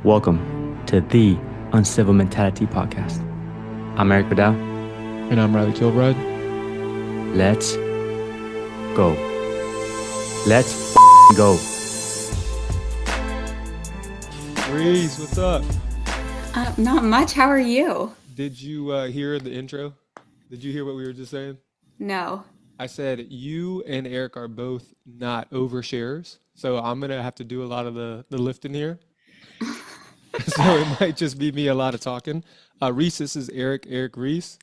Welcome to the Uncivil Mentality Podcast. I'm Erik Vidal. And I'm Reilly Kilbride. Let's go. Let's go. Reese, what's up? Not much. How are you? Did you hear the intro? Did you hear what we were just saying? No. I said you and Erik are both not oversharers, so I'm going to have to do a lot of the lifting here. So it might just be me a lot of talking. Reese, this is Erik Reese.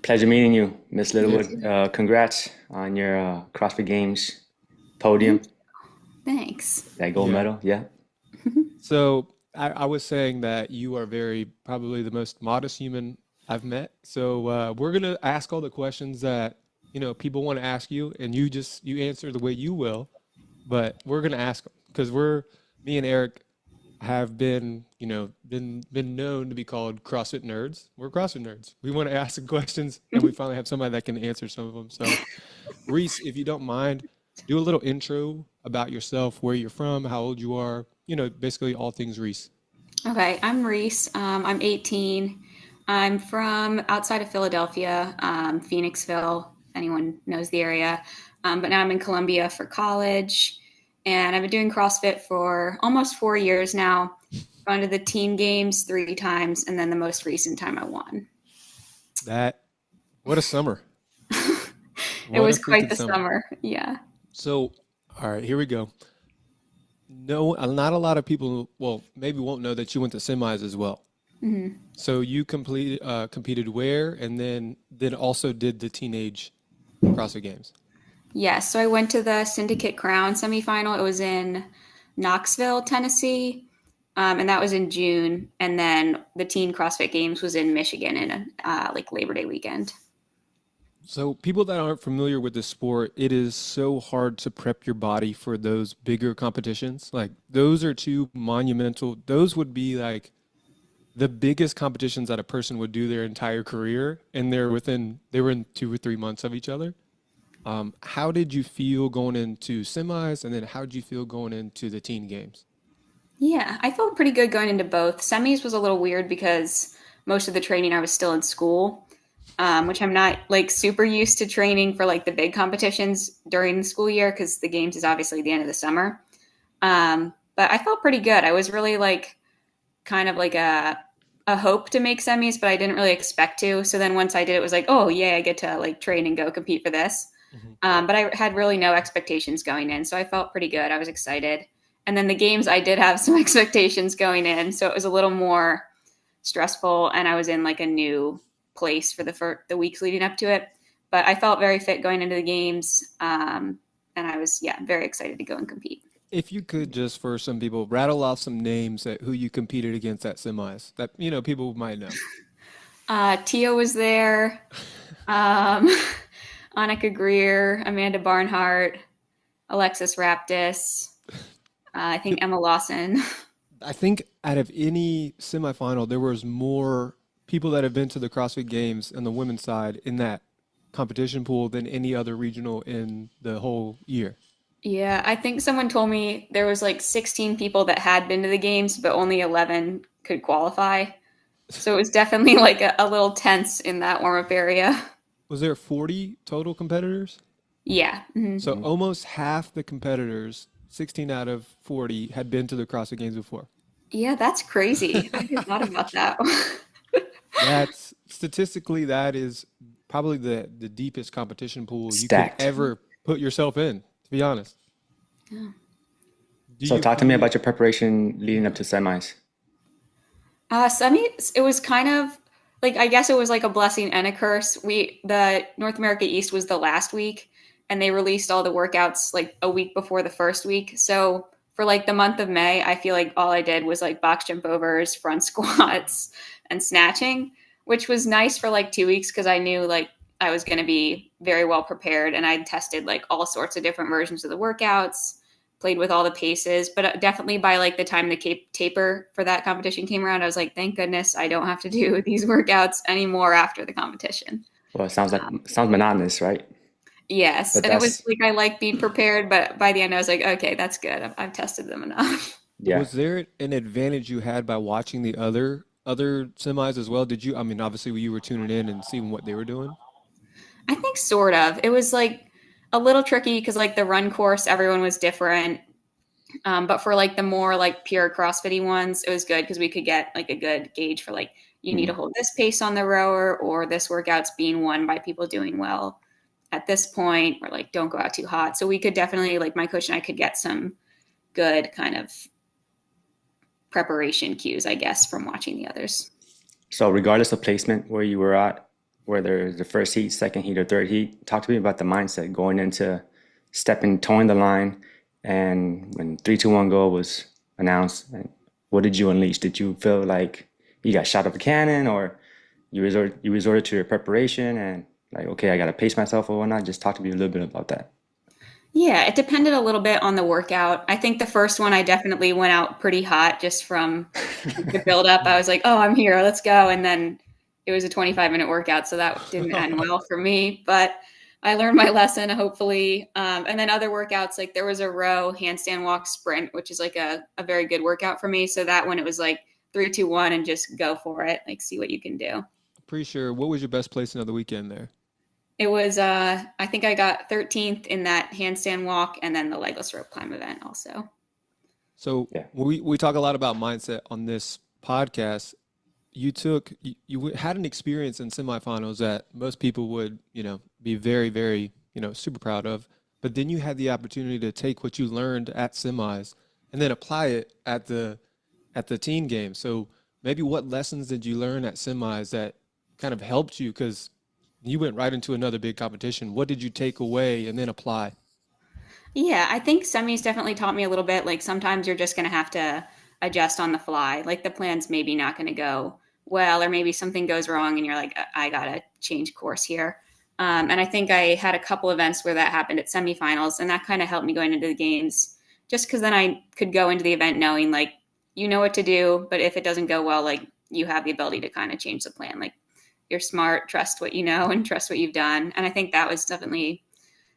Pleasure meeting you, Miss Littlewood. Congrats on your CrossFit Games podium. Thanks. That gold medal, yeah. So I was saying that you are probably the most modest human I've met. So we're going to ask all the questions that, people want to ask you, and you answer the way you will. But we're going to ask them because me and Erik have been known to be called CrossFit nerds. We're CrossFit nerds. We want to ask the questions, and we finally have somebody that can answer some of them. So, Reese, if you don't mind, do a little intro about yourself, where you're from, how old you are, basically all things Reese. Okay, I'm Reese. I'm 18. I'm from outside of Philadelphia, Phoenixville, if anyone knows the area. But now I'm in Columbia for college. And I've been doing CrossFit for almost 4 years now. Gone to the teen games 3 times, and then the most recent time I won. What a summer. It was quite the summer. Yeah. So, all right, here we go. No, not a lot of people, maybe won't know that you went to semis as well. Mm-hmm. So you competed where, and then also did the teenage CrossFit Games? Yes, so I went to the Syndicate Crown semifinal. It was in Knoxville, Tennessee, and that was in June. And then the Teen CrossFit Games was in Michigan in Labor Day weekend. So people that aren't familiar with the sport, it is so hard to prep your body for those bigger competitions. Like those are two monumental. Those would be like the biggest competitions that a person would do their entire career, and they were in 2 or 3 months of each other. How did you feel going into semis, and then how did you feel going into the teen games? Yeah, I felt pretty good going into both. Semis was a little weird because most of the training I was still in school, which I'm not super used to training for the big competitions during the school year because the games is obviously the end of the summer. But I felt pretty good. I was really kind of a hope to make semis, but I didn't really expect to. So then once I did, it was oh yeah, I get to train and go compete for this. Mm-hmm. But I had really no expectations going in. So I felt pretty good. I was excited. And then the games, I did have some expectations going in. So it was a little more stressful. And I was in a new place for the weeks leading up to it. But I felt very fit going into the games. And I was, very excited to go and compete. If you could just, for some people, rattle off some names at who you competed against at semis that, people might know. Tia was there. Annika Greer, Amanda Barnhart, Alexis Raptis, I think Emma Lawson. I think out of any semifinal, there was more people that have been to the CrossFit Games on the women's side in that competition pool than any other regional in the whole year. Yeah, I think someone told me there was 16 people that had been to the games, but only 11 could qualify. So it was definitely a little tense in that warm-up area. Was there 40 total competitors? Yeah. Mm-hmm. So almost half the competitors, 16 out of 40, had been to the CrossFit Games before. Yeah, that's crazy. I just thought about that. Statistically, that is probably the deepest competition pool Stacked. You could ever put yourself in, to be honest. Yeah. So talk to me about your preparation leading up to semis. Semis, it was kind of I guess it was a blessing and a curse. The North America East was the last week, and they released all the workouts a week before the first week. So for the month of May, I feel all I did was box jump overs, front squats, and snatching, which was nice for 2 weeks because I knew I was going to be very well prepared, and I tested all sorts of different versions of the workouts, played with all the paces. But definitely by the time the taper for that competition came around, I was thank goodness I don't have to do these workouts anymore after the competition. Well, it sounds monotonous, right? Yes. But and it was I like being prepared, but by the end I was okay, that's good. I've tested them enough. Yeah. Was there an advantage you had by watching the other semis as well? Did you, I mean, obviously you were tuning in and seeing what they were doing. I think sort of. It was like a little tricky because like the run course, everyone was different. But for like the more like pure CrossFitty ones, it was good because we could get like a good gauge for like you need to Mm. hold this pace on the rower, or this workout's being won by people doing well at this point, or like don't go out too hot. So we could definitely, like my coach and I could get some good kind of preparation cues, I guess, from watching the others. So regardless of placement where you were at, whether the first heat, second heat, or third heat, talk to me about the mindset going into stepping, towing the line, and when 3, 2, 1 go was announced, and what did you unleash? Did you feel like you got shot up a cannon, or you resorted to your preparation and like, okay, I gotta pace myself or whatnot? Just talk to me a little bit about that. Yeah, it depended a little bit on the workout. I think the first one I definitely went out pretty hot just from the build up. I was like, "Oh, I'm here. Let's go." And then it was a 25-minute workout, so that didn't end well for me, but I learned my lesson hopefully. And then other workouts, like there was a row handstand walk sprint, which is like a very good workout for me. So that one, it was like 3, 2, 1 and just go for it, like see what you can do. Pretty sure. What was your best placing of the weekend there? It was I think I got 13th in that handstand walk and then the legless rope climb event also. So Yeah. we talk a lot about mindset on this podcast. You had an experience in semifinals that most people would, be very, very, super proud of. But then you had the opportunity to take what you learned at semis and then apply it at the teen game. So maybe what lessons did you learn at semis that kind of helped you? Because you went right into another big competition. What did you take away and then apply? Yeah, I think semis definitely taught me a little bit. Like sometimes you're just going to have to adjust on the fly. Like the plan's maybe not going to go well, or maybe something goes wrong and you're like, I got to change course here. And I think I had a couple events where that happened at semifinals, and that kind of helped me going into the games just because then I could go into the event knowing like, you know what to do. But if it doesn't go well, like you have the ability to kind of change the plan. Like you're smart, trust what you know and trust what you've done. And I think that was definitely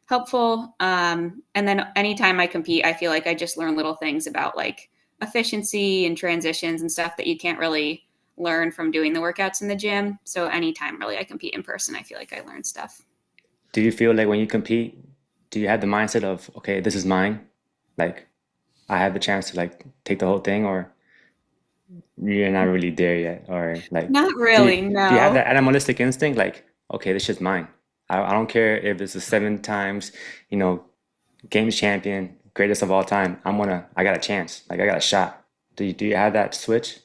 helpful. And then anytime I compete, I feel like I just learn little things about like efficiency and transitions and stuff that you can't really learn from doing the workouts in the gym. So anytime really I compete in person, I feel like I learn stuff. Do you feel like when you compete, do you have the mindset of, okay, this is mine? Like I have the chance to like take the whole thing, or you're not really there yet? Or like, Not do really, you have no. that animalistic instinct? Like, okay, this shit's mine. I don't care if it's the 7 times, you know, games champion, greatest of all time. I got a chance. Like I got a shot. Do you have that switch?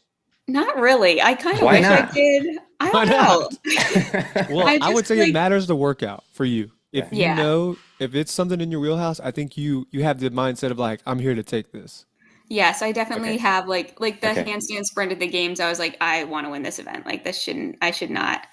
Not really. I kind of Why wish I not? did. I Why don't know. not? Well, I I would just say it like, matters the workout for you. Yeah. If you yeah. know if it's something in your wheelhouse, I think you have the mindset of like, I'm here to take this. Yes, I definitely Okay. have like the Okay. handstand sprint at the games. I was like, I want to win this event. Like I should not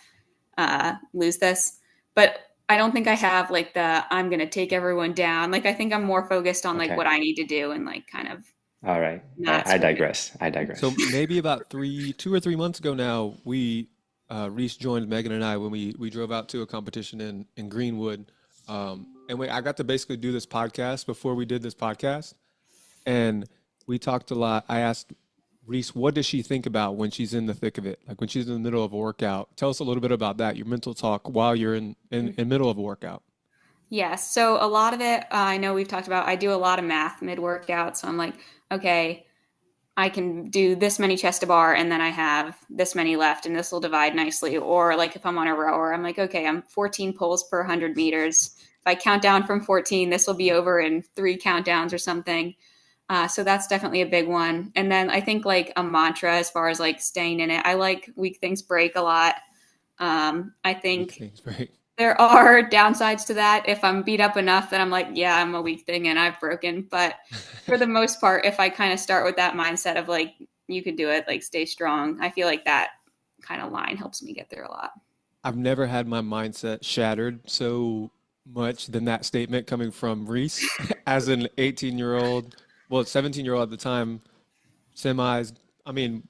lose this. But I don't think I have like the I'm gonna take everyone down. Like I think I'm more focused on like Okay. what I need to do and like kind of All right. not I screw it. digress. I So digress. maybe about 2 or 3 months ago now, Reese joined Megan and I when we drove out to a competition in Greenwood, I got to basically do this podcast before we did this podcast, and we talked a lot. I asked Reese, what does she think about when she's in the thick of it, like when she's in the middle of a workout? Tell us a little bit about that, your mental talk while you're in middle of a workout. Yes. So a lot of it, I know we've talked about. I do a lot of math mid workout. So I'm like, okay, I can do this many chest to bar and then I have this many left and this will divide nicely. Or like if I'm on a rower, I'm like, okay, I'm 14 pulls per 100 meters. If I count down from 14, this will be over in 3 countdowns or something. So that's definitely a big one. And then I think like a mantra as far as like staying in it. I like weak things break a lot. I Weak think things, right? there are downsides to that. If I'm beat up enough, then I'm like, yeah, I'm a weak thing and I've broken. But for the most part, if I kind of start with that mindset of like, you can do it, like stay strong, I feel like that kind of line helps me get through a lot. I've never had my mindset shattered so much than that statement coming from Reese as an 18-year-old, well, 17-year-old at the time, semis, I mean,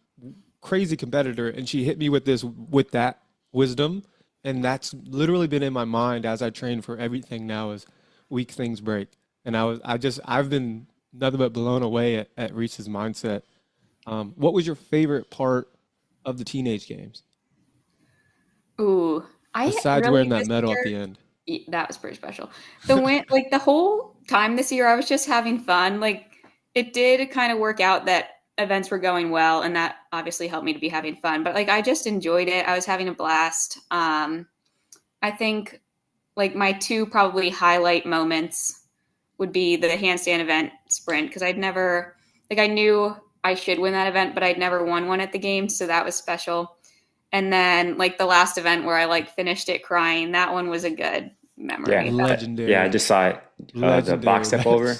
crazy competitor. And she hit me with that wisdom. And that's literally been in my mind as I train for everything now is weak things break. And I've been nothing but blown away at Reese's mindset. What was your favorite part of the teenage games Ooh, I besides wearing really that this medal at year, the end? that was pretty special. The win, like the whole time this year, I was just having fun. Like it did kind of work out that events were going well, and that obviously helped me to be having fun. But like I just enjoyed it. I was having a blast. I think like my two probably highlight moments would be the handstand event sprint because I'd never like I knew I should win that event, but I'd never won one at the games, so that was special. And then like the last event where I like finished it crying, that one was a good Yeah, memory. That yeah, I Legendary, just saw it. The box legendary. step over.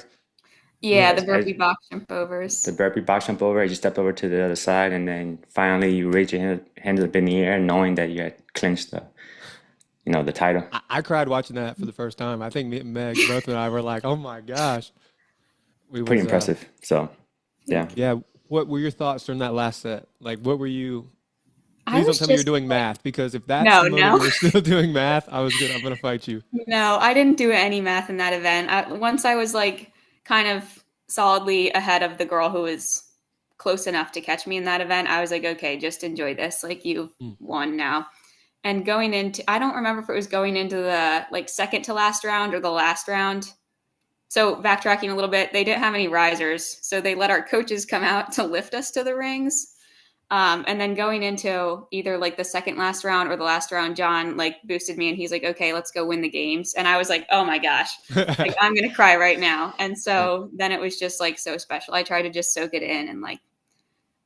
yeah, the Yes. burpee box jump The overs. burpee box jump over. I just stepped over to the other side, and then finally you raise your hands up in the air, knowing that you had clinched the title. I cried watching that for the first time. I think me and Meg, both and I were like, "Oh my gosh!" We Pretty was impressive. So, yeah. yeah. What were your thoughts during that last set? Like, what were you? I Please don't was tell me you're just doing like, math because if that's no, the moment no, you were still doing math, I'm gonna fight you. no, I didn't do any math in that event. Once I was like kind of solidly ahead of the girl who was close enough to catch me in that event, I was like, okay, just enjoy this. Like you've Mm. won now. And going into, I don't remember if it was going into the like second to last round or the last round. So backtracking a little bit, they didn't have any risers, so they let our coaches come out to lift us to the rings. And then going into either like the second last round or the last round, John like boosted me and he's like, okay, let's go win the games. And I was like, oh my gosh, like I'm going to cry right now. And Yeah. so then it was just like so special. I tried to just soak it in and like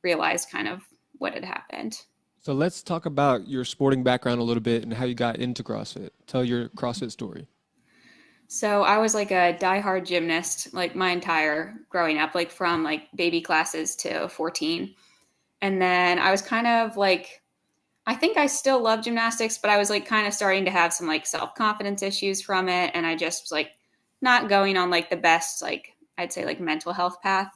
realize kind of what had happened. So let's talk about your sporting background a little bit and how you got into CrossFit. Tell your CrossFit story. So I was like a diehard gymnast like my entire growing up, like from like baby classes to 14. And then I was kind of like, I think I still love gymnastics, but I was like kind of starting to have some like self confidence issues from it. And I just was like not going on like the best, like I'd say like mental health path.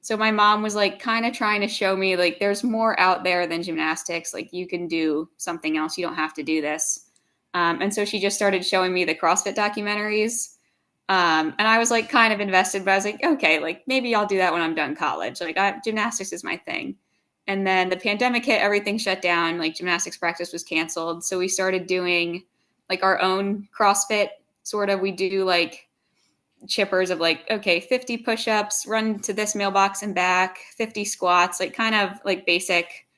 So my mom was like kind of trying to show me like there's more out there than gymnastics. Like you can do something else. You don't have to do this. And so she just started showing me the CrossFit documentaries. And I was like kind of invested, but I was like, okay, like maybe I'll do that when I'm done college. Like gymnastics is my thing. And then the pandemic hit, everything shut down, like gymnastics practice was canceled. So we started doing like our own CrossFit sort of. We do like chippers of like, okay, 50 push-ups, run to this mailbox and back, 50 squats, like kind of like basic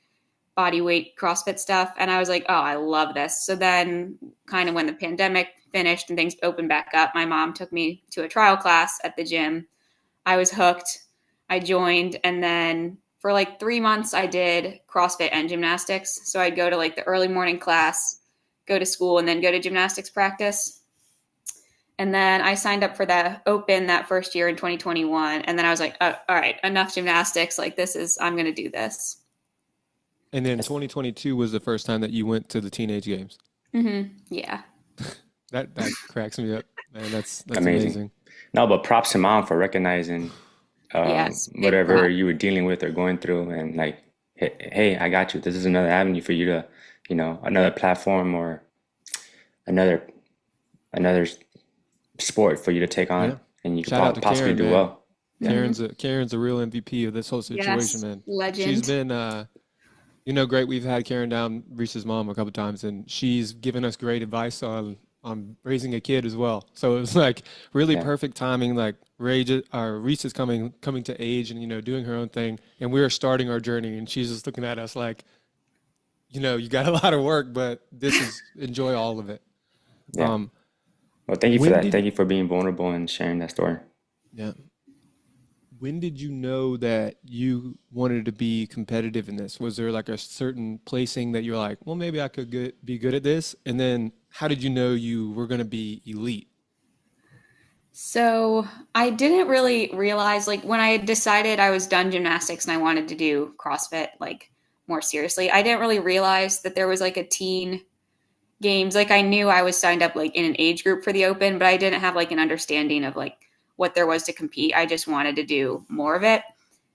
body weight CrossFit stuff. And I was like, oh, I love this. So then kind of when the pandemic finished and things opened back up, my mom took me to a trial class at the gym. I was hooked. I joined. And then for like 3 months, I did CrossFit and gymnastics. So I'd go to like the early morning class, go to school, and then go to gymnastics practice. And then I signed up for the open that first year in 2021. And then I was like, oh, all right, enough gymnastics. Like I'm going to do this. And then 2022 was the first time that you went to the teenage games. Yeah. That cracks me up, man. That's Amazing. amazing. No, but props to mom for recognizing Yes. Big whatever prop. you were dealing with or going through, and like, hey, I got you. This is another avenue for you to, another platform or another another sport for you to take Yeah. on, and you could Shout out to possibly Karen, do man. well. Yeah, Karen's a real MVP of this whole situation, Yes. man. She's Legend. been great. We've had Karen down, Reese's mom, a couple times, and she's given us great advice on raising a kid as well. So it was like really yeah, perfect timing. Like Reese is coming to age and doing her own thing, and we are starting our journey, and she's just looking at us like, you got a lot of work, but this is enjoy all of it. yeah. Um, Well, thank you for when that. did Thank you for being vulnerable and sharing that story. yeah? When did you know that you wanted to be competitive in this? Was there like a certain placing that you're like, well, maybe I could be good at this? And then how did you know you were going to be elite? So I didn't really realize, like, when I decided I was done gymnastics and I wanted to do CrossFit, like, more seriously, I didn't really realize that there was like a teen games. Like, I knew I was signed up like in an age group for the open, but I didn't have like an understanding of like what there was to compete. I just wanted to do more of it.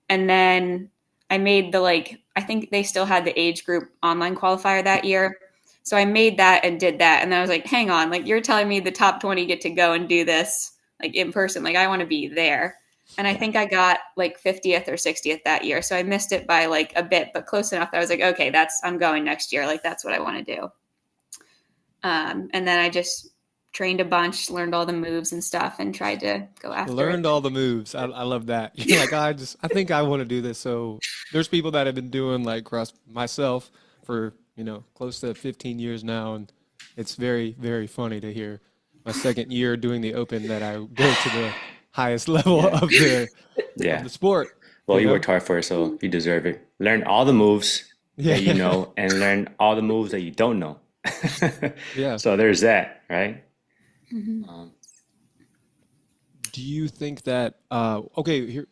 And then I made the like, I think they still had the age group online qualifier that year. So I made that and did that. And then I was like, hang on, like you're telling me the top 20 get to go and do this like in person. Like I want to be there. And I think I got like 50th or 60th that year. So I missed it by like a bit, but close enough that I was like, okay, I'm going next year. Like that's what I want to do. And then I just trained a bunch, learned all the moves and stuff, and tried to go after Learned it. all the moves. I love that. You're like, I think I want to do this. So there's people that have been doing like cross myself for, close to 15 years now. And it's very, very funny to hear my second year doing the open that I go to the highest level Yeah. of the Yeah. sport. Well, you know? worked hard for it, so you deserve it. Learn all the moves that you Yeah. know and learn all the moves that you don't know. Yeah. So there's that, right? Mhm. Um, Do you think that okay, here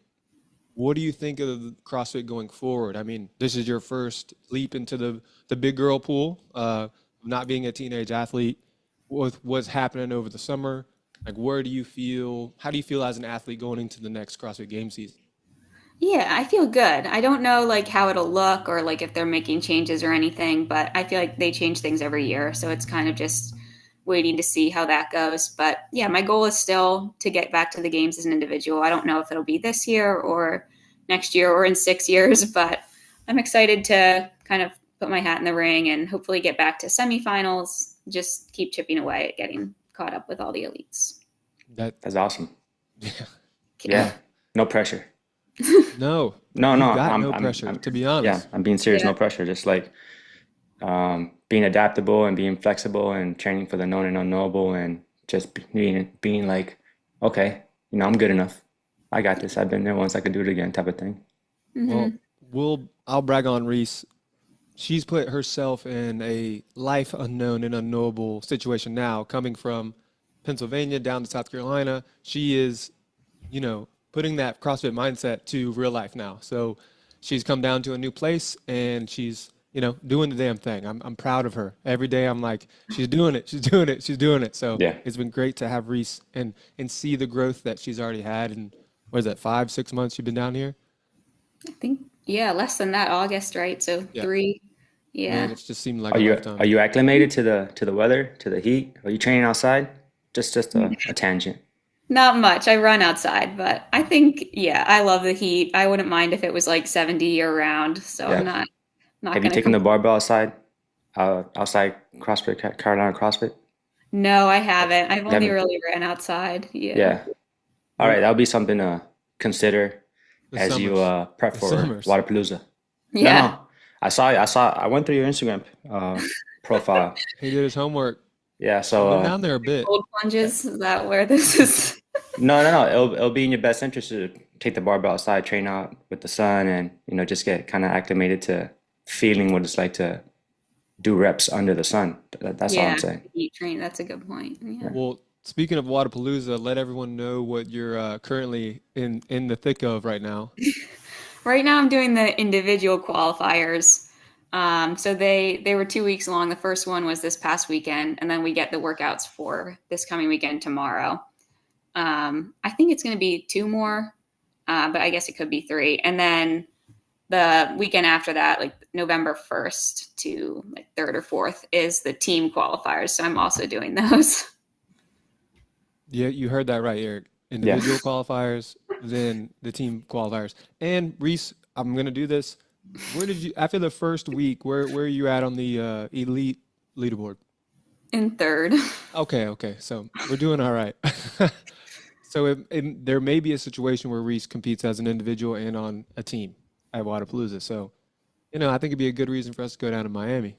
what do you think of the CrossFit going forward? I mean, this is your first leap into the big girl pool, not being a teenage athlete with what's happening over the summer. Like how do you feel as an athlete going into the next CrossFit game season? Yeah, I feel good. I don't know like how it'll look or like if they're making changes or anything, but I feel like they change things every year. So it's kind of just waiting to see how that goes. But yeah, my goal is still to get back to the games as an individual. I don't know if it'll be this year or next year or in 6 years, but I'm excited to kind of put my hat in the ring and hopefully get back to semifinals, just keep chipping away at getting caught up with all the elites. That that's awesome. yeah. Yeah. No pressure. No, No, you no, got no pressure, to be yeah, honest. I'm being serious, Yeah. no pressure. Just like being adaptable and being flexible and training for the known and unknowable and just being like, okay, I'm good enough. I got this. I've been there once. I could do it again, type of thing. Well, Hmm. I'll brag on Reese. She's put herself in a life unknown and unknowable situation now, coming from Pennsylvania down to South Carolina. She is, putting that CrossFit mindset to real life now. So she's come down to a new place and she's, doing the damn thing. I'm proud of her. Every day I'm like, she's doing it, she's doing it, she's doing it. So Yeah. it's been great to have Reese and see the growth that she's already had. And what is that, 5, 6 months you've been down here? I think, yeah, less than that, August, right? So Yeah. three. Man, Yeah. it's just seemed like Are a you lifetime. are you acclimated to the weather, to the heat? Are you training outside? Just a tangent. Not much. I run outside, but I think, yeah, I love the heat. I wouldn't mind if it was like 70 year round. So I'm Yeah. not Have you gonna taken the complain. barbell outside? Outside CrossFit, Carolina CrossFit? No, I haven't. I've You only haven't? really ran outside. Yeah. Yeah. All right, We're that'll be something to consider the as you summers. prep The for summers. Waterpalooza. No, Yeah. no. I went through your Instagram profile. He did his homework. Yeah, I've so been down there a bit. Cold plunges. Is that where this is? no. It'll be in your best interest to take the barbell outside, train out with the sun, and just get kind of acclimated to feeling what it's like to do reps under the sun. That's all I'm Yeah. saying. Heat train. That's a good point. Yeah. Well, speaking of Wadapalooza, let everyone know what you're currently in the thick of right now. Right now, I'm doing the individual qualifiers. So they were 2 weeks long. The first one was this past weekend, and then we get the workouts for this coming weekend tomorrow. I think it's going to be two more, but I guess it could be three. And then the weekend after that, like November 1st to like 3rd or 4th, is the team qualifiers. So I'm also doing those. Yeah, you heard that right, Eric. Yeah. Individual qualifiers, then the team qualifiers. And Reese, I'm gonna do this. Where did you after the first week? Where are you at on the elite leaderboard? In third. Okay, okay. So we're doing all right. So there may be a situation where Reese competes as an individual and on a team at Wadapalooza. So, I think it'd be a good reason for us to go down to Miami.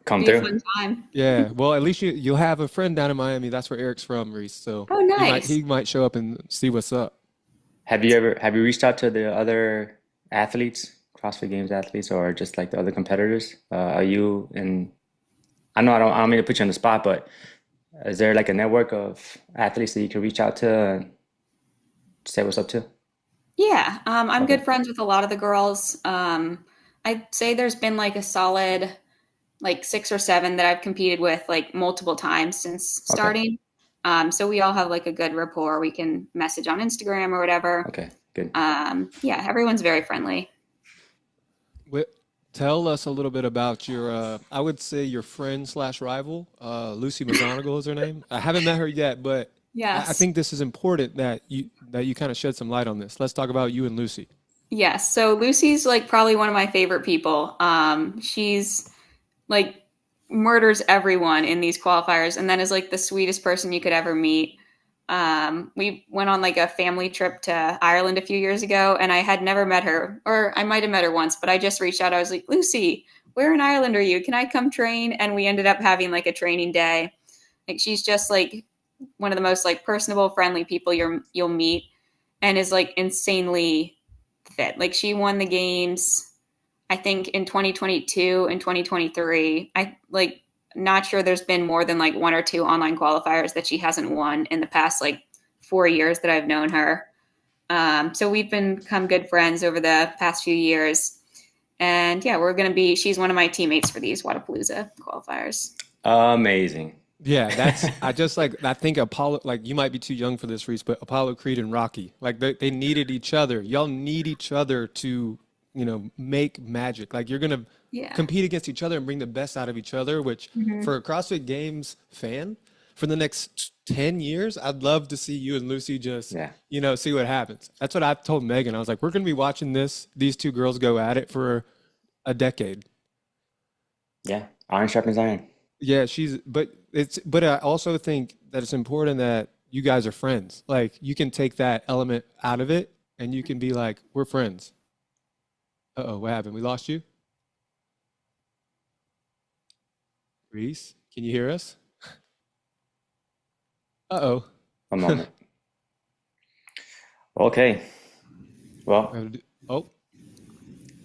Come Be a through. fun time. Yeah, well, at least you'll have a friend down in Miami. That's where Eric's from, Reese. So Oh, he might nice. he might show up and see what's up. Have you reached out to the other athletes, CrossFit Games athletes, or just like the other competitors? Are you in? I don't mean to put you on the spot, but is there like a network of athletes that you can reach out to and say what's up to? Yeah, I'm Okay. good friends with a lot of the girls. I'd say there's been like a solid like six or seven that I've competed with like multiple times since Okay. starting. So we all have like a good rapport. We can message on Instagram or whatever. Okay. Good. Yeah, everyone's very friendly. Wh- Tell us a little bit about your, I would say your friend slash rival, Lucy McGonigal is her name. I haven't met her yet, but I Yes. think this is important that you kind of shed some light on this. Let's talk about you and Lucy. Yes. So Lucy's like probably one of my favorite people. She's like murders everyone in these qualifiers and then is like the sweetest person you could ever meet. We went on like a family trip to Ireland a few years ago and I had never met her, or I might have met her once, but I just reached out. I was like, Lucy, where in Ireland are you? Can I come train? And we ended up having like a training day. Like she's just like one of the most like personable, friendly people you'll meet and is like insanely fit. Like she won the games I think in 2022 and 2023. I like not sure there's been more than like one or two online qualifiers that she hasn't won in the past like 4 years that I've known her. So we've become good friends over the past few years. And yeah, she's one of my teammates for these Wadapalooza qualifiers. Amazing. Yeah, I just like I think Apollo, like you might be too young for this, Reese, but Apollo Creed and Rocky, like they needed each other. Y'all need each other to, make magic. Like you're gonna Yeah. compete against each other and bring the best out of each other, which Mm-hmm. for a CrossFit Games fan, for the next 10 years, I'd love to see you and Lucy just, Yeah. see what happens. That's what I told Megan. I was like, we're gonna be watching these two girls go at it for a decade. Yeah. Iron sharpens iron. Yeah, but I also think that it's important that you guys are friends. Like you can take that element out of it and you can be like, we're friends. Uh-oh, what happened? We lost you? Reese, can you hear us? Uh-oh. A moment. Okay. Well, Oh,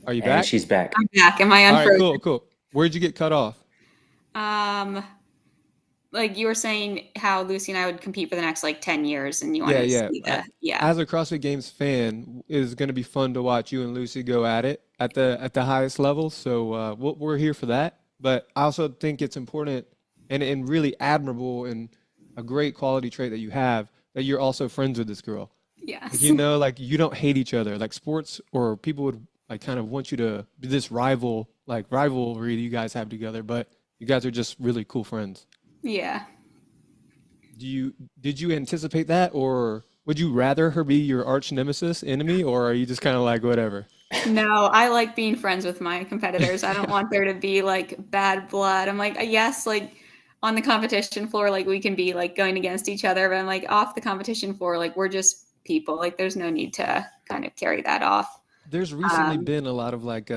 are you and back? she's back. I'm back. Am I All right, unfrozen? cool, cool. Where'd you get cut off? Um, like you were saying how Lucy and I would compete for the next like 10 years and you Yeah, wanted to yeah. see yeah. As a CrossFit Games fan, it's going to be fun to watch you and Lucy go at it at the highest level. So we're here for that. But I also think it's important and really admirable and a great quality trait that you have that you're also friends with this girl. Like, Yes. like you don't hate each other. Like sports or people would like kind of want you to be this rivalry that you guys have together, but you guys are just really cool friends. Yeah. Did you anticipate that, or would you rather her be your arch nemesis enemy, or are you just kind of like whatever? No, I like being friends with my competitors. I don't want there to be like bad blood. I'm like, yes, like on the competition floor, like we can be like going against each other, but I'm like off the competition floor, like we're just people. Like there's no need to kind of carry that off. There's recently Um, been a lot of like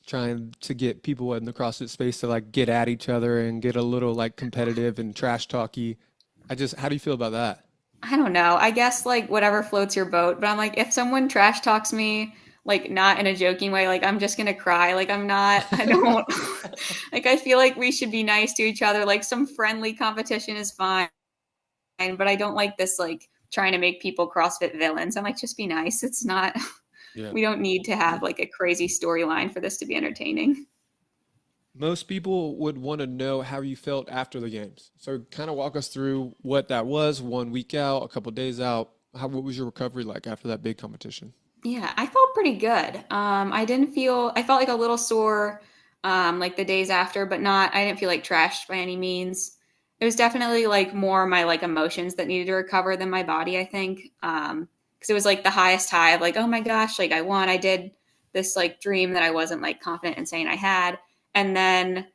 trying to get people in the CrossFit space to like get at each other and get a little like competitive and trash talky. How do you feel about that? I don't know. I guess like whatever floats your boat, but I'm like, if someone trash talks me, like not in a joking way, like I'm just gonna cry. Like I'm not, I don't, like I feel like we should be nice to each other. Like some friendly competition is fine, but I don't like this like trying to make people CrossFit villains. I'm like, just be nice. It's not, Yeah. we don't need to have like a crazy storyline for this to be entertaining. Most people would want to know how you felt after the games. So kind of walk us through what that was, 1 week out, a couple days out. What was your recovery like after that big competition? Yeah, I felt pretty good. I felt like a little sore, like the days after, but I didn't feel like trashed by any means. It was definitely like more my like emotions that needed to recover than my body, I think. Cause it was like the highest high of like, oh my gosh, like I won. I did this like dream that I wasn't like confident in saying I had. And then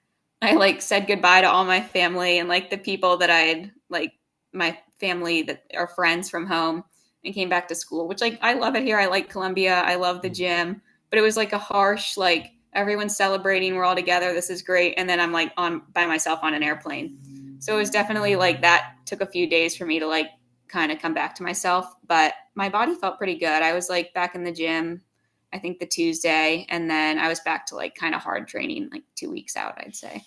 I like said goodbye to all my family and like the people that I had like my family that are friends from home and came back to school, which like I love it here. I like Columbia. I love the gym, but it was like a harsh, like everyone's celebrating. We're all together. This is great. And then I'm like on by myself on an airplane. So it was definitely like that took a few days for me to like kind of come back to myself, but my body felt pretty good. I was like back in the gym, I think the Tuesday, and then I was back to like kind of hard training like 2 weeks out, I'd say.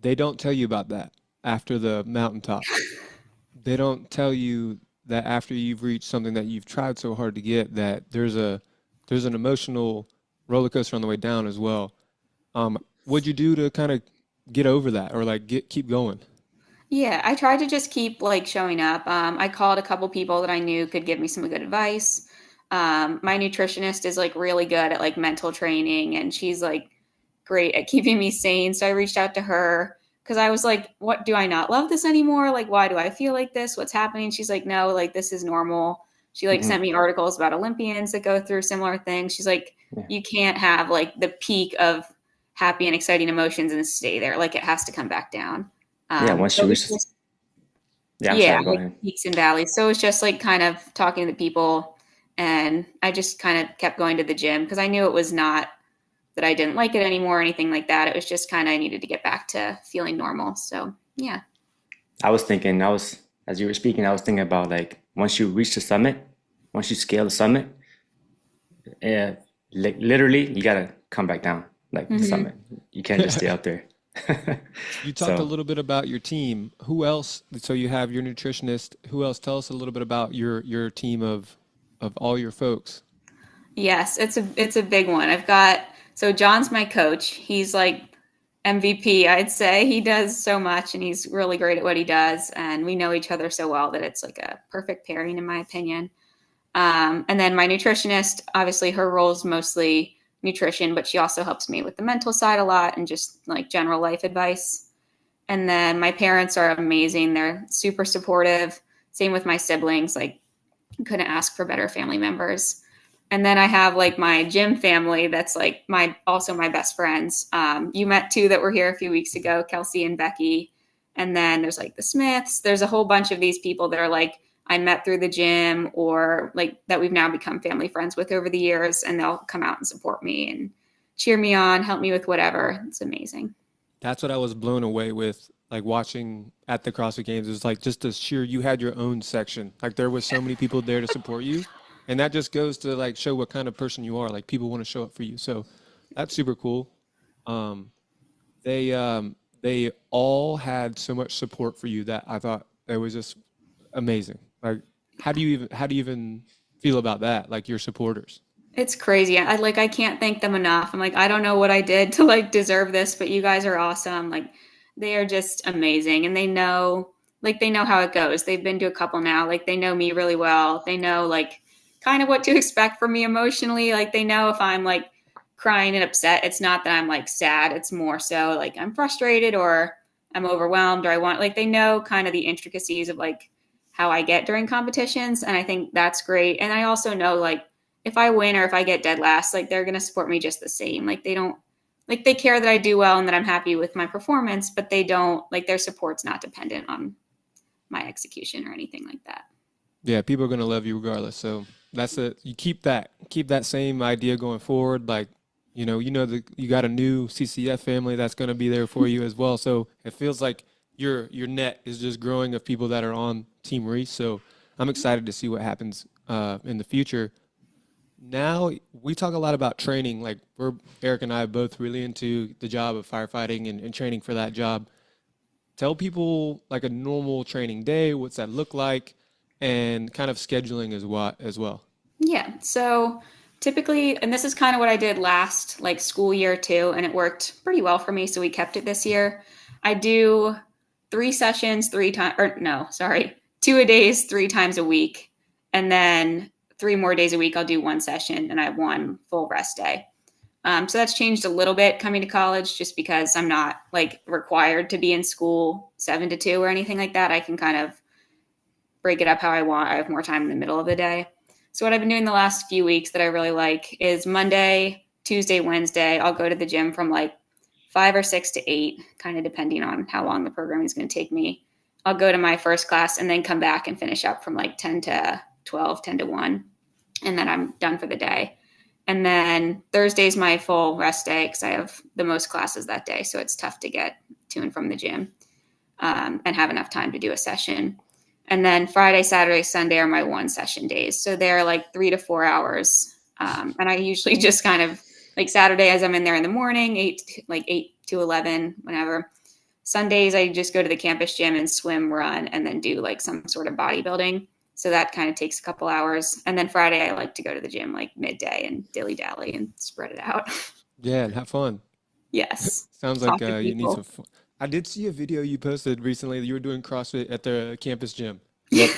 They don't tell you about that after the mountaintop. They don't tell you that after you've reached something that you've tried so hard to get, that there's an emotional roller coaster on the way down as well. What'd you do to kind of get over that or like keep going? Yeah, I tried to just keep like showing up. I called a couple people that I knew could give me some good advice. My nutritionist is like really good at like mental training and she's like great at keeping me sane. So I reached out to her. because I was like, what, do I not love this anymore? Like, why do I feel like this? What's happening? She's like, no, like, this is normal. She like Hmm. sent me articles about Olympians that go through similar things. She's like, Yeah. you can't have like the peak of happy and exciting emotions and stay there. Like, it has to come back down. Yeah. Once So you it's reach, just, yeah, I'm yeah, sorry. Go like ahead. peaks and valleys. So it's just like kind of talking to the people, and I just kind of kept going to the gym because I knew it was not that I didn't like it anymore or anything like that. It was just kind of I needed to get back to feeling normal. So yeah. I was thinking, as you were speaking, I was thinking about like once you reach the summit, once you scale the summit, uh, literally you gotta come back down like the Hmm. summit. You can't just stay up there. You talked a So little bit about your team. Who else? So you have your nutritionist. Who else? Tell us a little bit about your team of all your folks. Yes, it's a big one. I've got so John's my coach. He's like MVP, I'd say. He does so much and he's really great at what he does. And we know each other so well that it's like a perfect pairing, in my opinion. And then my nutritionist, obviously, her role is mostly nutrition, but she also helps me with the mental side a lot and just like general life advice. And then my parents are amazing. They're super supportive. Same with my siblings. Like, couldn't ask for better family members. And then I have like my gym family that's like my also my best friends. You met two that were here a few weeks ago, Kelsey and Becky. And then there's like the Smiths. There's a whole bunch of these people that are like I met through the gym or like that we've now become family friends with over the years, and they'll come out and support me and cheer me on, help me with whatever. It's amazing. That's what I was blown away with, like watching at the CrossFit Games. Is like just the sheer you had your own section. Like there was so many people there to support you, and that just goes to like show what kind of person you are. Like people want to show up for you. So that's super cool. Um, they all had so much support for you that I thought it was just amazing. Like how do you even feel about that? Like your supporters. It's crazy. I can't thank them enough. I'm like, I don't know what I did to like deserve this, but you guys are awesome. Like they are just amazing and they know how it goes. They've been to a couple now. Like they know me really well. They know like kind of what to expect from me emotionally. Like they know if I'm like crying and upset, it's not that I'm like sad. It's more so like I'm frustrated or I'm overwhelmed or I want like they know kind of the intricacies of like how I get during competitions, and I think that's great. And I also know like if I win or if I get dead last, like they're going to support me just the same. Like they don't, like they care that I do well and that I'm happy with my performance, but they don't, like their support's not dependent on my execution or anything like that. Yeah, people are gonna love you regardless. So that's it. You keep that same idea going forward. Like, that you got a new CCF family that's gonna be there for you as well. So it feels like your net is just growing of people that are on Team Reese. So I'm excited to see what happens in the future. Now we talk a lot about training. Like Eric and I are both really into the job of firefighting and training for that job. Tell people like a normal training day, what's that look like, and kind of scheduling as well. Yeah. So typically, and this is kind of what I did last like school year too, and it worked pretty well for me. So we kept it this year. I do 3 sessions, 3 times, or no, sorry, 2 a days, 3 times a week. And then 3 more days a week, I'll do 1 session and I have one full rest day. So that's changed a little bit coming to college just because I'm not like required to be in school 7 to 2 or anything like that. I can kind of break it up how I want. I have more time in the middle of the day. So what I've been doing the last few weeks that I really like is Monday, Tuesday, Wednesday, I'll go to the gym from like 5 or 6 to 8, kind of depending on how long the program is going to take me. I'll go to my first class and then come back and finish up from like 10 to 12, 10 to 1. And then I'm done for the day. And then Thursday's my full rest day because I have the most classes that day. So it's tough to get to and from the gym and have enough time to do a session. And then Friday, Saturday, Sunday are my 1 session days. So they're like 3 to 4 hours. And I usually just kind of like Saturday as I'm in there in the morning, 8 to 11, whenever. Sundays, I just go to the campus gym and swim, run, and then do like some sort of bodybuilding. So that kind of takes a couple hours. And then Friday, I like to go to the gym like midday and dilly dally and spread it out. Yeah, and have fun. Yes. Sounds like Talk to you need some people. fun. I did see a video you posted recently that you were doing CrossFit at the campus gym. yep,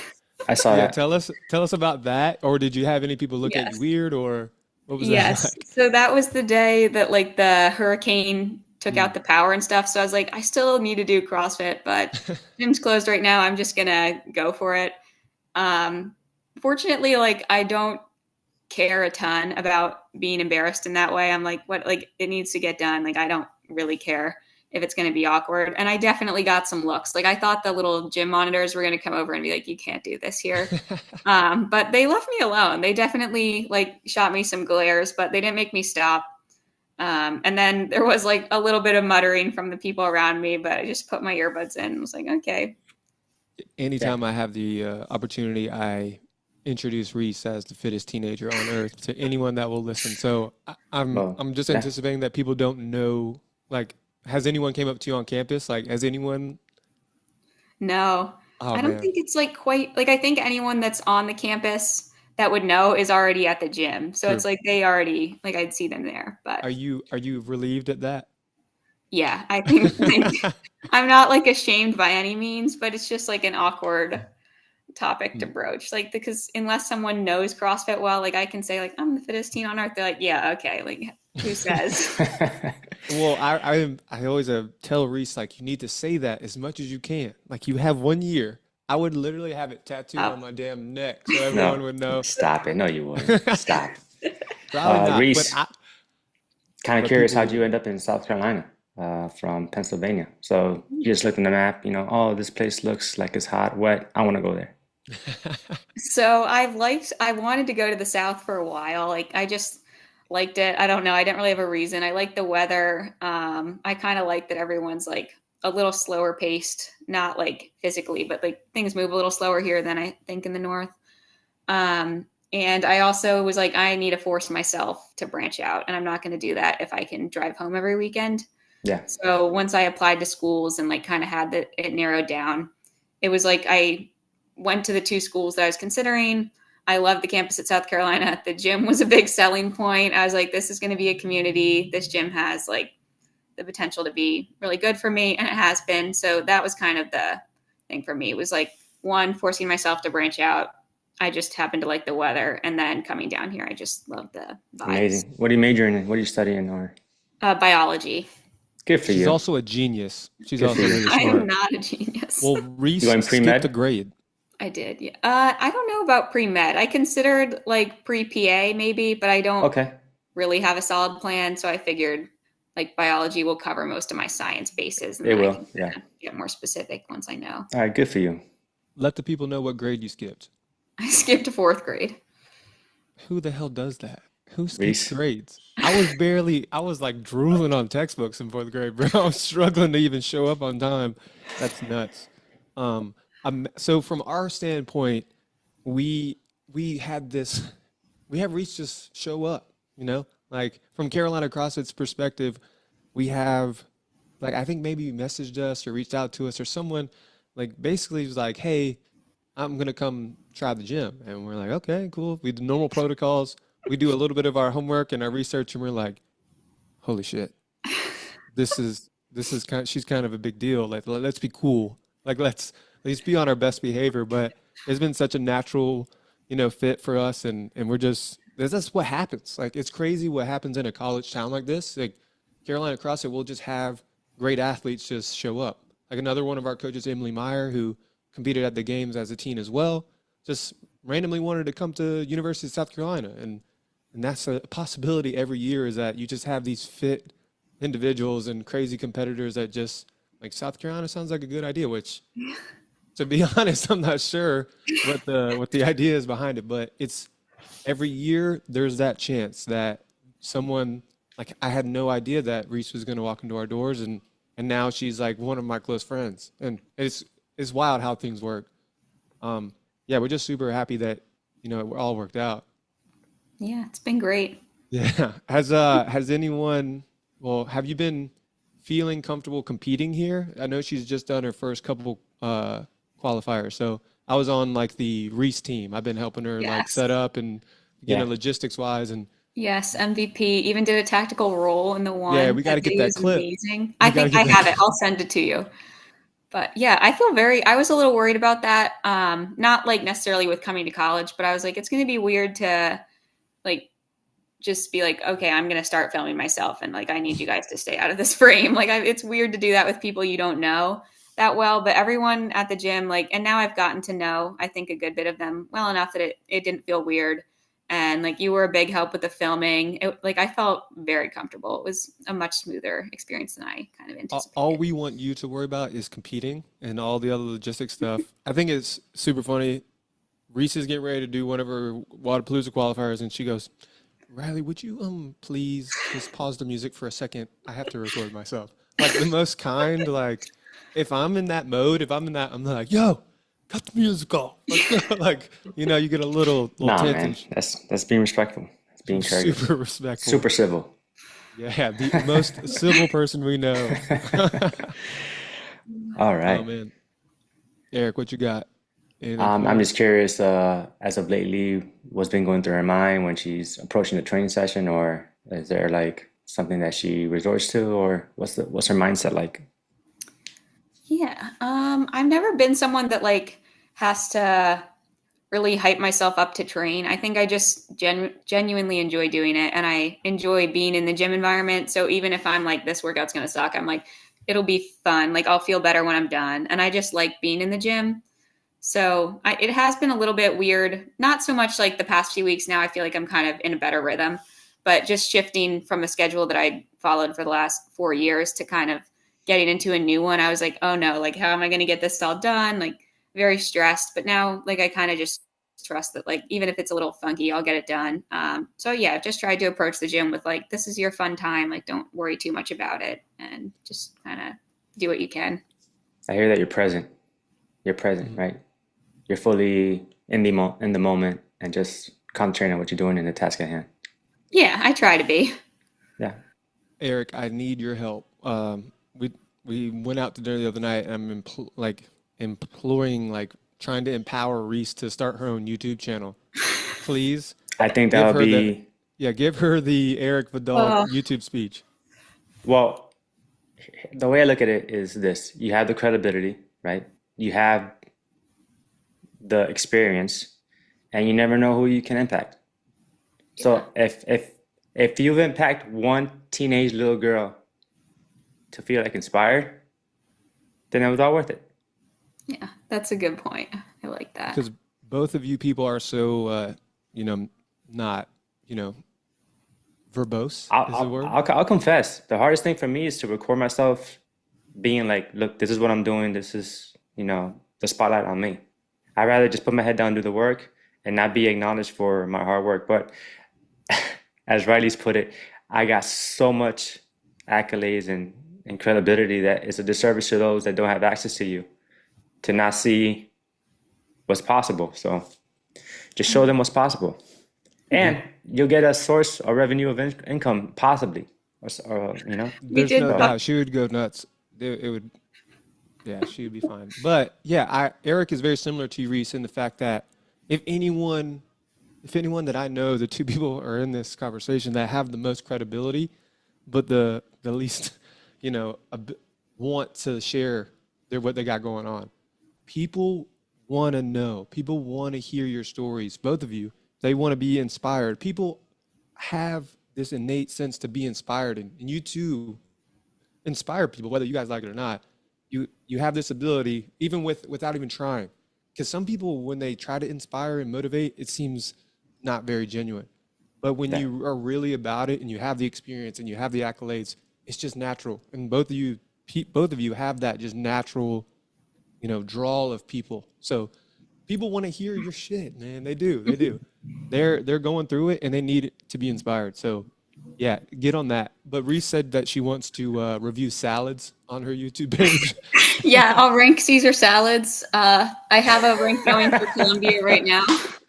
I saw Yeah, that. tell us about that. Or did you have any people look at you Yes. weird, or what was that Yes. like? So that was the day that like the hurricane took out the power and stuff. So I was like, I still need to do CrossFit, but gym's closed right now. I'm just going to go for it. Fortunately, like I don't care a ton about being embarrassed in that way. I'm like, what, like it needs to get done. Like I don't really care if it's going to be awkward. And I definitely got some looks. Like I thought the little gym monitors were going to come over and be like, you can't do this here. But they left me alone. They definitely like shot me some glares, but they didn't make me stop. And then there was like a little bit of muttering from the people around me, but I just put my earbuds in and was like, okay. Anytime I have the opportunity, I introduce Reese as the fittest teenager on earth to anyone that will listen. So I'm just anticipating that people don't know, like, has anyone came up to you on campus? Like, has anyone? No, Oh, I don't man. think it's like quite like I think anyone that's on the campus that would know is already at the gym. So True. it's like they already like I'd see them there. But Are you relieved at that? yeah, I think like I'm not like ashamed by any means, but it's just like an awkward topic to broach. Like because unless someone knows CrossFit well, like I can say like I'm the fittest teen on earth. They're like, yeah, okay, like who says? Well, I always tell Reese, like, you need to say that as much as you can. Like, you have 1 year. I would literally have it tattooed Oh. on my damn neck so everyone No, would know. stop it. No, you wouldn't. Stop. Probably not, Reese, kind of but curious, people how'd you will. end up in South Carolina from Pennsylvania? So you just looked on the map, oh, this place looks like it's hot, wet. I want to go there. So I wanted to go to the South for a while. Like I just liked it. I don't know. I didn't really have a reason. I like the weather. I kind of like that everyone's like a little slower paced, not like physically, but like things move a little slower here than I think in the North. And I also was like, I need to force myself to branch out, and I'm not going to do that if I can drive home every weekend. Yeah, So once I applied to schools and like kind of had it narrowed down, it was like I went to the two schools that I was considering. I loved the campus at South Carolina. The gym was a big selling point. I was like, this is going to be a community. This gym has like the potential to be really good for me, and it has been. So that was kind of the thing for me. It was like one, forcing myself to branch out. I just happened to like the weather, and then coming down here, I just love the vibes. amazing. What are you majoring in? What are you studying? Or Biology. good for She's you. also a genius. She's Good for also you. really I am smart. not a genius. Well, You Reese going skipped a pre-med? grade. I did. Yeah. I don't know about pre-med. I considered like pre-PA maybe, but I don't Okay, really have a solid plan. So I figured like biology will cover most of my science bases, and it then I will. can Yeah. kind of get more specific once I know. All right, good for you. Let the people know what grade you skipped. I skipped to fourth grade. Who the hell does that? Who skips Reese. grades? I was like drooling on textbooks in fourth grade, bro. I was struggling to even show up on time. That's nuts. Um, so from our standpoint, we we had this, we have Reese just show up, like from Carolina CrossFit's perspective, we have, like, I think maybe you messaged us or reached out to us or someone, like, basically was like, hey, I'm gonna come try the gym. And we're like, okay, cool. We do normal protocols. We do a little bit of our homework and our research, and we're like, holy shit, this is kind of, she's kind of a big deal. Like, let's be cool. Like, let's be on our best behavior. But it's been such a natural, fit for us, and we're just, that's what happens. Like, it's crazy what happens in a college town like this. Like, Carolina CrossFit will just have great athletes just show up. Like another one of our coaches, Emily Meyer, who competed at the games as a teen as well, just randomly wanted to come to University of South Carolina, and that's a possibility every year, is that you just have these fit individuals and crazy competitors that just, like, South Carolina sounds like a good idea, which, to be honest, I'm not sure what the idea is behind it, but it's every year there's that chance that someone, like, I had no idea that Reese was going to walk into our doors, and now she's like one of my close friends, and it's wild how things work. Yeah, we're just super happy that it all worked out. Yeah, it's been great. Yeah. Has anyone, well, have you been feeling comfortable competing here? I know she's just done her first couple qualifiers. So I was on like the Reese team. I've been helping her like Yes. set up and Yeah. logistics wise, and Yes, MVP. Even did a tactical role in the yeah, one. we got That to get day that was clip. amazing. I We got to think get I have it. that. I'll send it to you. But yeah, I was a little worried about that. Not like necessarily with coming to college, but I was like, it's going to be weird to like just be like, okay, I'm going to start filming myself. And like, I need you guys to stay out of this frame. Like it's weird to do that with people you don't know that well, but everyone at the gym, like, and now I've gotten to know, I think, a good bit of them well enough that it didn't feel weird. And like, you were a big help with the filming. Like, I felt very comfortable. It was a much smoother experience than I kind of anticipated. All we want you to worry about is competing and all the other logistic stuff. I think it's super funny. Reese is getting ready to do one of her Wadapalooza qualifiers, and she goes, Reilly, would you please just pause the music for a second? I have to record myself. Like the most kind, like if I'm in that mode, I'm like, yo, cut the music off. Like, you know, you get a little Nah, tense. man, that's being respectful. That's being courteous. Super respectful. Super civil. Yeah, the most civil person we know. All right. Oh man, Erik, what you got? I'm just curious, as of lately, what's been going through her mind when she's approaching the training session, or is there like something that she resorts to, or what's her mindset like? Yeah. I've never been someone that like has to really hype myself up to train. I think I just genuinely enjoy doing it, and I enjoy being in the gym environment. So even if I'm like, this workout's going to suck, I'm like, it'll be fun. Like, I'll feel better when I'm done. And I just like being in the gym. So it has been a little bit weird. Not so much like the past few weeks now. I feel like I'm kind of in a better rhythm, but just shifting from a schedule that I followed for the last 4 years to kind of getting into a new one. I was like, oh no, like, how am I going to get this all done? Like, very stressed. But now, like, I kind of just trust that, like, even if it's a little funky, I'll get it done. So yeah, I've just tried to approach the gym with like, this is your fun time. Like, don't worry too much about it, and just kind of do what you can. I hear that you're present. You're present, right? You're fully in the moment and just concentrating on what you're doing in the task at hand. Yeah, I try to be. Yeah. Erik, I need your help. We went out to dinner the other night, and I'm imploring, like trying to empower Reese to start her own YouTube channel. Please. I think that would be. Give her the Erik Vidal YouTube speech. Well, the way I look at it is this: you have the credibility, right? You have the experience, and you never know who you can impact. So if you've impacted one teenage little girl to feel like inspired, then it was all worth it. Yeah, that's a good point. I like that. Because both of you people are so, not, verbose is the word. I'll confess, the hardest thing for me is to record myself being like, look, this is what I'm doing. This is, the spotlight on me. I'd rather just put my head down, do the work, and not be acknowledged for my hard work. But as Reilly's put it, I got so much accolades and credibility that it's a disservice to those that don't have access to you to not see what's possible. So just show them what's possible. And you'll get a source or revenue of income, possibly. There's no doubt. She would go nuts. It would. Yeah, she would be fine. But yeah, Erik is very similar to you, Reese, in the fact that if anyone that I know, the two people are in this conversation that have the most credibility, but the least, want to share what they got going on. People want to know. People want to hear your stories. Both of you, they want to be inspired. People have this innate sense to be inspired, and you too inspire people, whether you guys like it or not. You have this ability, even without even trying. Because some people, when they try to inspire and motivate, it seems not very genuine. But when you are really about it and you have the experience and you have the accolades, it's just natural. And both of you have that just natural, drawl of people. So people want to hear your shit, man. They do. They're going through it and they need it to be inspired. So yeah, get on that. But Reese said that she wants to review salads on her YouTube page. Yeah, I'll rank Caesar salads. I have a rank going for Colombia right now.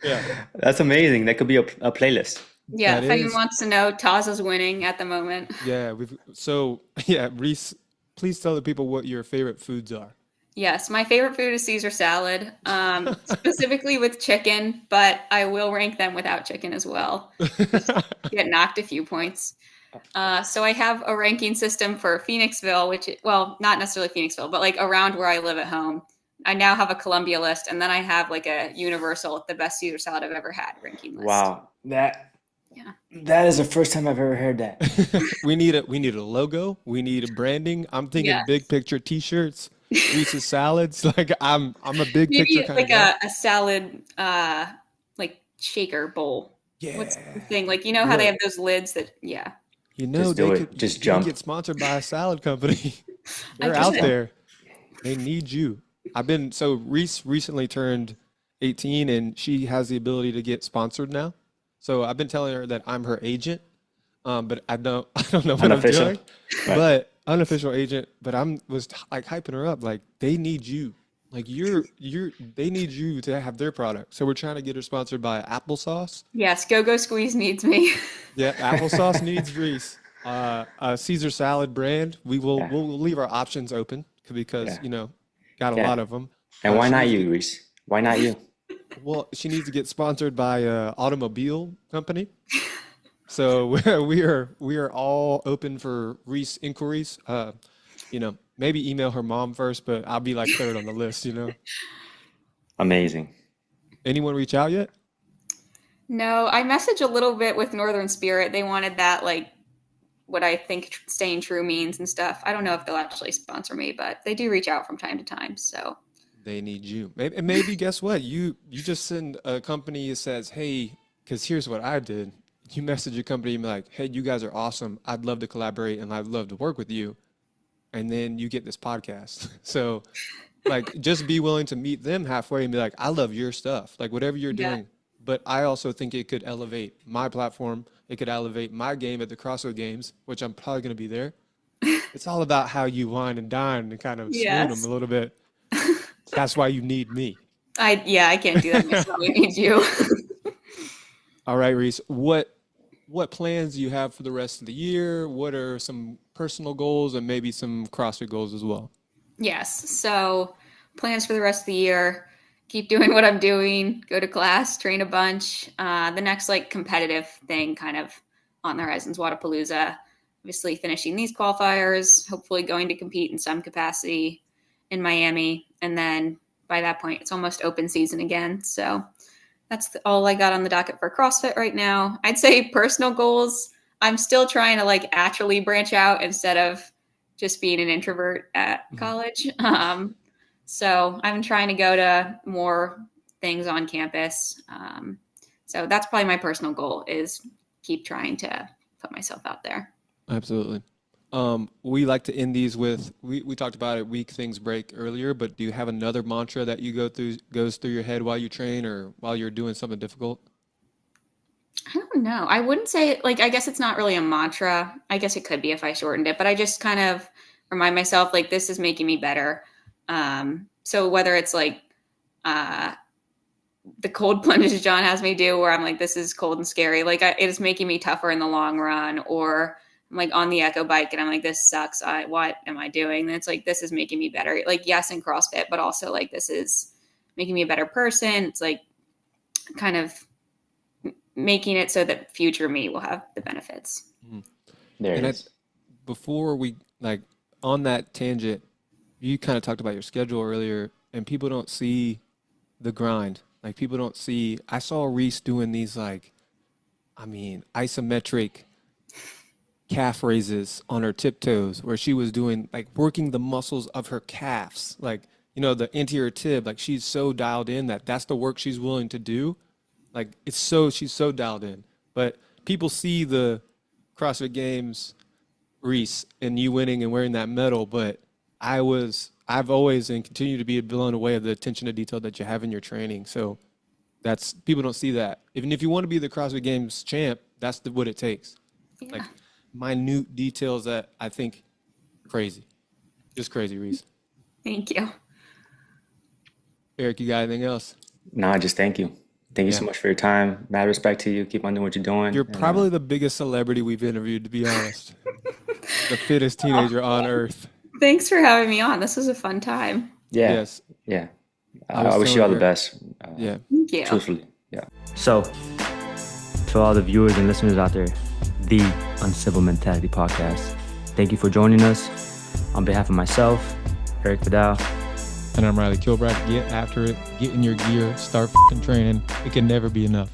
Yeah, that's amazing. That could be a playlist. Yeah, if anyone wants to know, Taza's winning at the moment. Yeah, Reese, please tell the people what your favorite foods are. Yes, my favorite food is Caesar salad, specifically with chicken, but I will rank them without chicken as well. Get knocked a few points. So I have a ranking system for Phoenixville, not necessarily Phoenixville, but like around where I live at home. I now have a Columbia list, and then I have like a universal, the best Caesar salad I've ever had ranking list. Wow, Yeah. That is the first time I've ever heard that. We need a logo. We need a branding. I'm thinking big Yes. picture T-shirts, Reese's salads. Like I'm a big picture Maybe kind of like guy. a salad like shaker bowl. What's the Yeah. thing? Like you know how they Look, have those lids that you know, Just they do could it. Just you could jump. get sponsored by a salad company. I They're could. out there. They need you. So Reese recently turned 18 and she has the ability to get sponsored now. So I've been telling her that I'm her agent. But I don't know what I'm Unofficial. doing. Right. But unofficial agent, but was like hyping her up like they need you. Like they need you to have their product. So we're trying to get her sponsored by applesauce. Yes, Go Squeeze needs me. Yeah, applesauce needs Reese. A Caesar salad brand. Yeah. We'll leave our options open because Yeah. got a Yeah. lot of them. And why She not needs to you, Reese? Why not you? well, she needs to get sponsored by a automobile company. So we are all open for Reese inquiries. Maybe email her mom first, but I'll be like third on the list. Amazing. Anyone reach out yet? No, I messaged a little bit with Northern Spirit. They wanted that, like, what I think staying true means and stuff. I don't know if they'll actually sponsor me, but they do reach out from time to time. So, They need you. Maybe guess what? You just send a company that says, hey, because here's what I did. You message your company and be like, hey, you guys are awesome. I'd love to collaborate and I'd love to work with you. And then you get this podcast. So like just be willing to meet them halfway and be like, I love your stuff. Like whatever you're yeah. doing. But I also think it could elevate my platform. It could elevate my game at the CrossFit Games, which I'm probably going to be there. It's all about how you wine and dine and kind of swoon them Yes. a little bit. That's why you need me. I can't do that myself. I need you. All right, Reese, what plans do you have for the rest of the year? What are some personal goals and maybe some CrossFit goals as well? Yes. So, plans for the rest of the year: keep doing what I'm doing, go to class, train a bunch. The next like competitive thing, kind of on the horizons, Wadapalooza. Obviously, finishing these qualifiers. Hopefully, going to compete in some capacity in Miami, and then by that point, it's almost open season again. So that's all I got on the docket for CrossFit right now. I'd say personal goals. I'm still trying to like actually branch out instead of just being an introvert at Mhm. college. So I'm trying to go to more things on campus. So that's probably my personal goal is keep trying to put myself out there. Absolutely. We like to end these with we talked about it, weak things break earlier, but do you have another mantra that you goes through your head while you train or while you're doing something difficult? I don't know. I wouldn't say like I guess it's not really a mantra. I guess it could be if I shortened it, but I just kind of remind myself like this is making me better. So whether it's like uh, the cold plunges John has me do, where I'm like this is cold and scary, like it is making me tougher in the long run, or I'm like on the Echo bike and I'm like this sucks. What am I doing? And it's like this is making me better. Like yes, in CrossFit, but also like this is making me a better person. It's like kind of making it so that future me will have the benefits. Mhm. There it And is. before we like on that tangent, you kind of talked about your schedule earlier, and people don't see the grind. Like people don't see. I saw Reese doing these isometric calf raises on her tiptoes, where she was doing like working the muscles of her calves, like the anterior tib. Like she's so dialed in that's the work she's willing to do. Like she's so dialed in. But people see the CrossFit Games Reese and you winning and wearing that medal, but I've always and continue to be blown away of the attention to detail that you have in your training. So that's people don't see that. Even if you want to be the CrossFit Games champ, that's what it takes. Yeah. Like minute details that I think crazy. Just crazy, Reese. Thank you. Erik, you got anything else? No, just thank you. Thank you so Yeah. much for your time. Mad respect to you. Keep on doing what you're doing. You're And, probably the biggest celebrity we've interviewed, to be honest. The fittest teenager on earth. Thanks for having me on. This was a fun time. yeah, Yes. yeah. I was I wish you telling all the her. best. Yeah. Thank you. Truthfully, yeah. So, to all the viewers and listeners out there, the Uncivil Mentality Podcast. Thank you for joining us. On behalf of myself, Erik Vidal. And I'm Reilly Kilbride. Get after it. Get in your gear. Start f***ing training. It can never be enough.